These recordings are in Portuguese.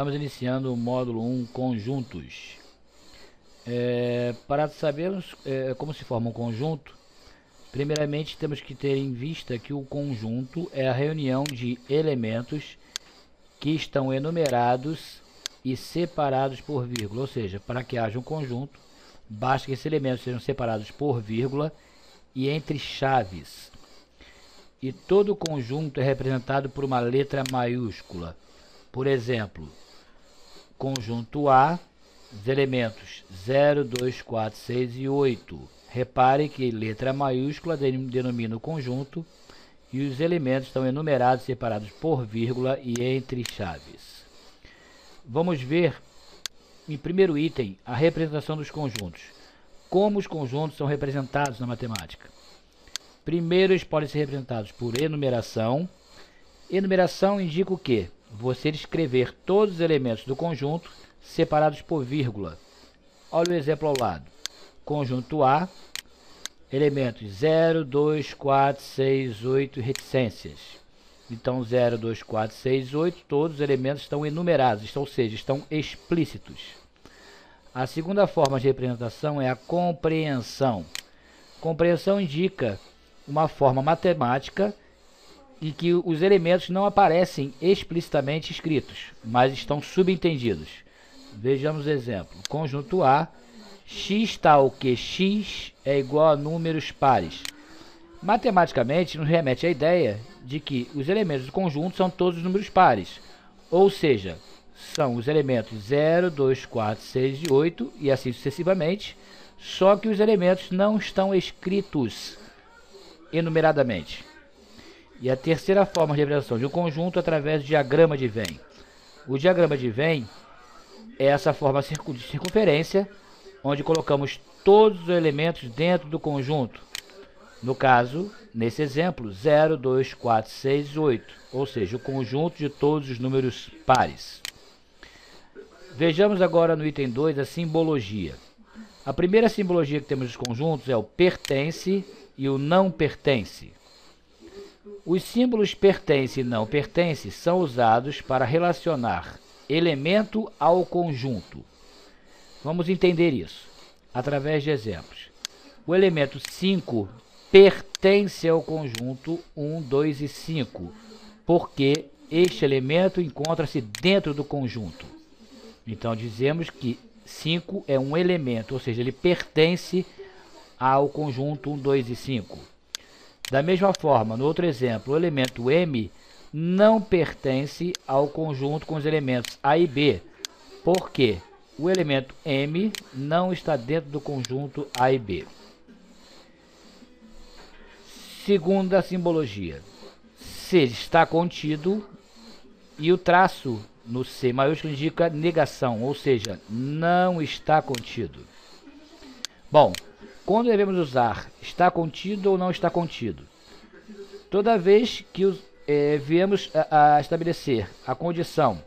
Estamos iniciando o módulo 1, conjuntos. Para sabermos como se forma um conjunto, primeiramente temos que ter em vista que o conjunto é a reunião de elementos que estão enumerados e separados por vírgula, ou seja, para que haja um conjunto, basta que esses elementos sejam separados por vírgula e entre chaves. E todo conjunto é representado por uma letra maiúscula. Por exemplo, conjunto A, os elementos 0, 2, 4, 6 e 8. Repare que letra maiúscula denomina o conjunto e os elementos estão enumerados, separados por vírgula e entre chaves. Vamos ver, em primeiro item, a representação dos conjuntos. Como os conjuntos são representados na matemática? Primeiro, eles podem ser representados por enumeração. Enumeração indica o quê? Você escrever todos os elementos do conjunto separados por vírgula. Olha o exemplo ao lado. Conjunto A, elementos 0, 2, 4, 6, 8 reticências. Então 0, 2, 4, 6, 8, todos os elementos estão enumerados, ou seja, estão explícitos. A segunda forma de representação é a compreensão. Compreensão indica uma forma matemática em que os elementos não aparecem explicitamente escritos, mas estão subentendidos. Vejamos o exemplo. Conjunto A, x tal que x é igual a números pares. Matematicamente, nos remete à ideia de que os elementos do conjunto são todos os números pares, ou seja, são os elementos 0, 2, 4, 6 e 8 e assim sucessivamente, só que os elementos não estão escritos enumeradamente. E a terceira forma de representação de um conjunto é através do diagrama de Venn. O diagrama de Venn é essa forma de circunferência, onde colocamos todos os elementos dentro do conjunto. No caso, nesse exemplo, 0, 2, 4, 6 e 8, ou seja, o conjunto de todos os números pares. Vejamos agora no item 2 a simbologia. A primeira simbologia que temos dos conjuntos é o pertence e o não pertence. Os símbolos pertence e não pertence são usados para relacionar elemento ao conjunto. Vamos entender isso através de exemplos. O elemento 5 pertence ao conjunto 1, 2 e 5, porque este elemento encontra-se dentro do conjunto. Então dizemos que 5 é um elemento, ou seja, ele pertence ao conjunto 1, 2 e 5. Da mesma forma, no outro exemplo, o elemento M não pertence ao conjunto com os elementos A e B, porque o elemento M não está dentro do conjunto A e B. Segunda simbologia, C está contido e o traço no C maiúsculo indica negação, ou seja, não está contido. Bom, quando devemos usar está contido ou não está contido? Toda vez que viemos a estabelecer a condição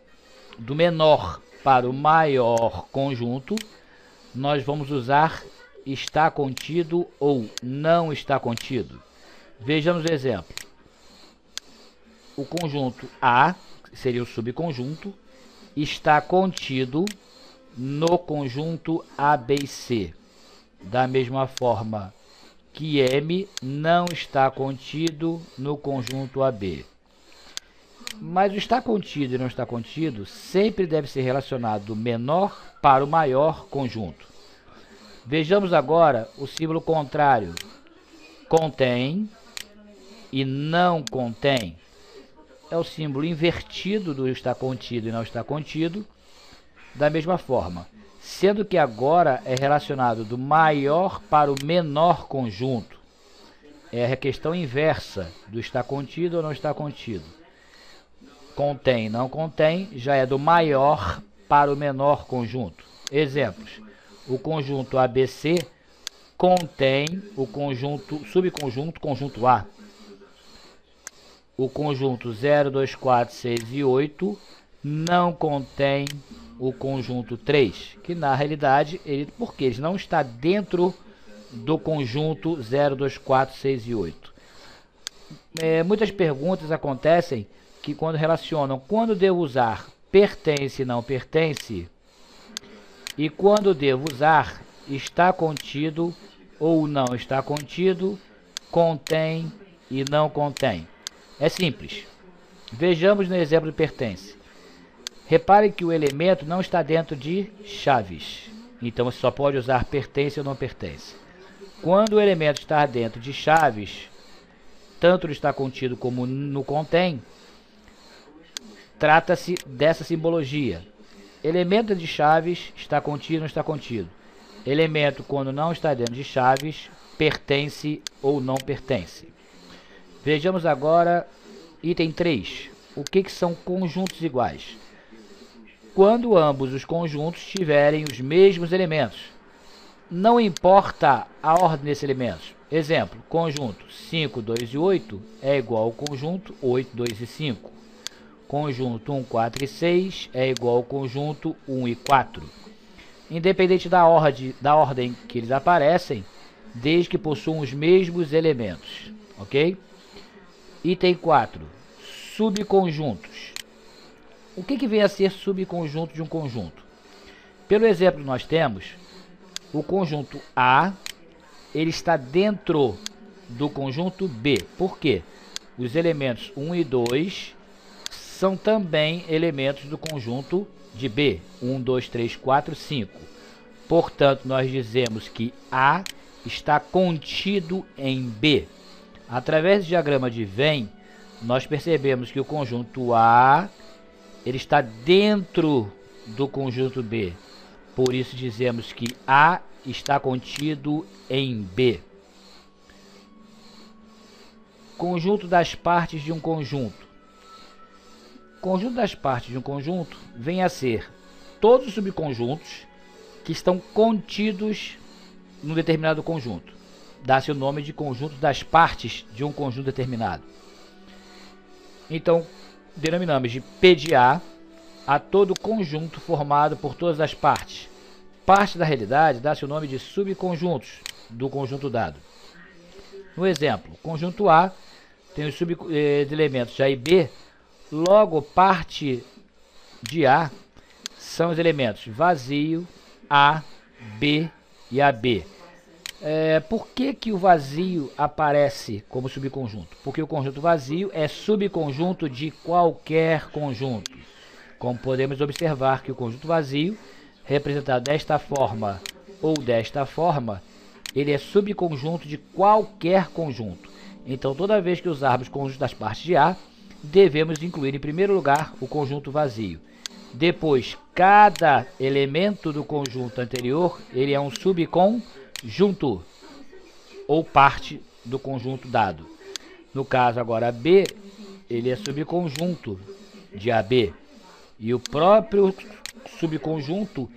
do menor para o maior conjunto, nós vamos usar está contido ou não está contido. Vejamos o exemplo. O conjunto A, que seria o subconjunto, está contido no conjunto A, B e C. Da mesma forma que M não está contido no conjunto AB. Mas o está contido e não está contido sempre deve ser relacionado do menor para o maior conjunto. Vejamos agora o símbolo contrário. Contém e não contém. É o símbolo invertido do está contido e não está contido. Da mesma forma, sendo que agora é relacionado do maior para o menor conjunto. É a questão inversa do está contido ou não está contido. Contém, não contém, já é do maior para o menor conjunto. Exemplos. O conjunto ABC contém o subconjunto conjunto A. O conjunto 0, 2, 4, 6 e 8 não contém o conjunto 3, que na realidade, porque ele não está dentro do conjunto 0, 2, 4, 6 e 8. Muitas perguntas acontecem que quando relacionam, quando devo usar pertence e não pertence, e quando devo usar, está contido ou não está contido, contém e não contém. É simples. Vejamos no exemplo de pertence. Repare que o elemento não está dentro de chaves, então você só pode usar pertence ou não pertence. Quando o elemento está dentro de chaves, tanto no está contido como no contém, trata-se dessa simbologia. Elemento de chaves está contido ou não está contido. Elemento, quando não está dentro de chaves, pertence ou não pertence. Vejamos agora item 3. O que são conjuntos iguais? Quando ambos os conjuntos tiverem os mesmos elementos. Não importa a ordem desses elementos. Exemplo, conjunto 5, 2 e 8 é igual ao conjunto 8, 2 e 5. Conjunto 1, 4 e 6 é igual ao conjunto 1 e 4. Independente da ordem que eles aparecem, desde que possuam os mesmos elementos. Ok? Item 4. Subconjuntos. O que vem a ser subconjunto de um conjunto? Pelo exemplo que nós temos, o conjunto A ele está dentro do conjunto B. Por quê? Os elementos 1 e 2 são também elementos do conjunto de B. 1, 2, 3, 4, 5. Portanto, nós dizemos que A está contido em B. Através do diagrama de Venn, nós percebemos que o conjunto A ele está dentro do conjunto B. Por isso dizemos que A está contido em B. Conjunto das partes de um conjunto. Conjunto das partes de um conjunto vem a ser todos os subconjuntos que estão contidos num determinado conjunto. Dá-se o nome de conjunto das partes de um conjunto determinado. Então, denominamos de P de A todo conjunto formado por todas as partes. Parte da realidade dá-se o nome de subconjuntos do conjunto dado. No exemplo, conjunto A tem os elementos A e B, logo parte de A são os elementos vazio, A, B e AB. Por que o vazio aparece como subconjunto? Porque o conjunto vazio é subconjunto de qualquer conjunto. Como podemos observar que o conjunto vazio, representado desta forma ou desta forma, ele é subconjunto de qualquer conjunto. Então, toda vez que usarmos conjunto das partes de A, devemos incluir em primeiro lugar o conjunto vazio. Depois, cada elemento do conjunto anterior, ele é um subconjunto ou parte do conjunto dado. No caso agora B, ele é subconjunto de AB. E o próprio subconjunto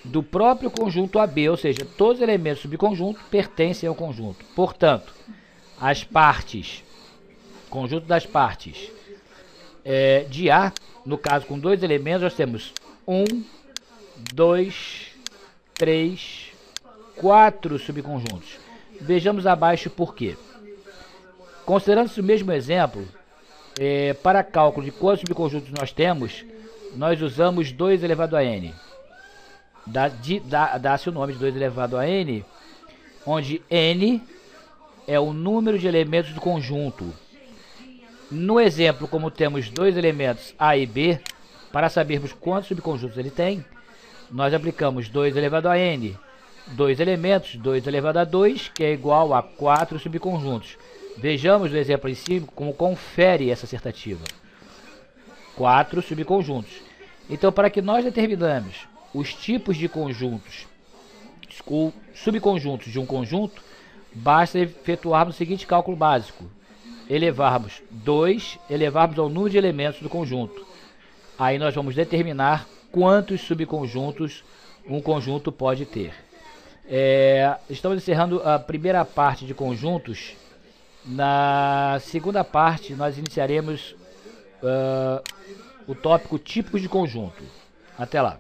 do próprio conjunto AB, ou seja, todos os elementos do subconjunto pertencem ao conjunto. Portanto, as partes, conjunto das partes de A, no caso com dois elementos, nós temos 1, 2, 3, 4 subconjuntos. Vejamos abaixo por quê. Considerando-se o mesmo exemplo, para cálculo de quantos subconjuntos nós temos, nós usamos 2 elevado a n. Dá-se o nome de 2 elevado a n, onde n é o número de elementos do conjunto. No exemplo, como temos dois elementos A e B, para sabermos quantos subconjuntos ele tem, nós aplicamos 2 elevado a n, 2 elementos, 2 elevado a 2, que é igual a 4 subconjuntos. Vejamos no exemplo em cima como confere essa assertativa. 4 subconjuntos. Então, para que nós determinamos os tipos de conjuntos, subconjuntos de um conjunto, basta efetuarmos o seguinte cálculo básico. Elevarmos 2, elevarmos ao número de elementos do conjunto. Aí nós vamos determinar quantos subconjuntos um conjunto pode ter. Estamos encerrando a primeira parte de conjuntos. Na segunda parte, nós iniciaremos o tópico tipos de conjunto. Até lá.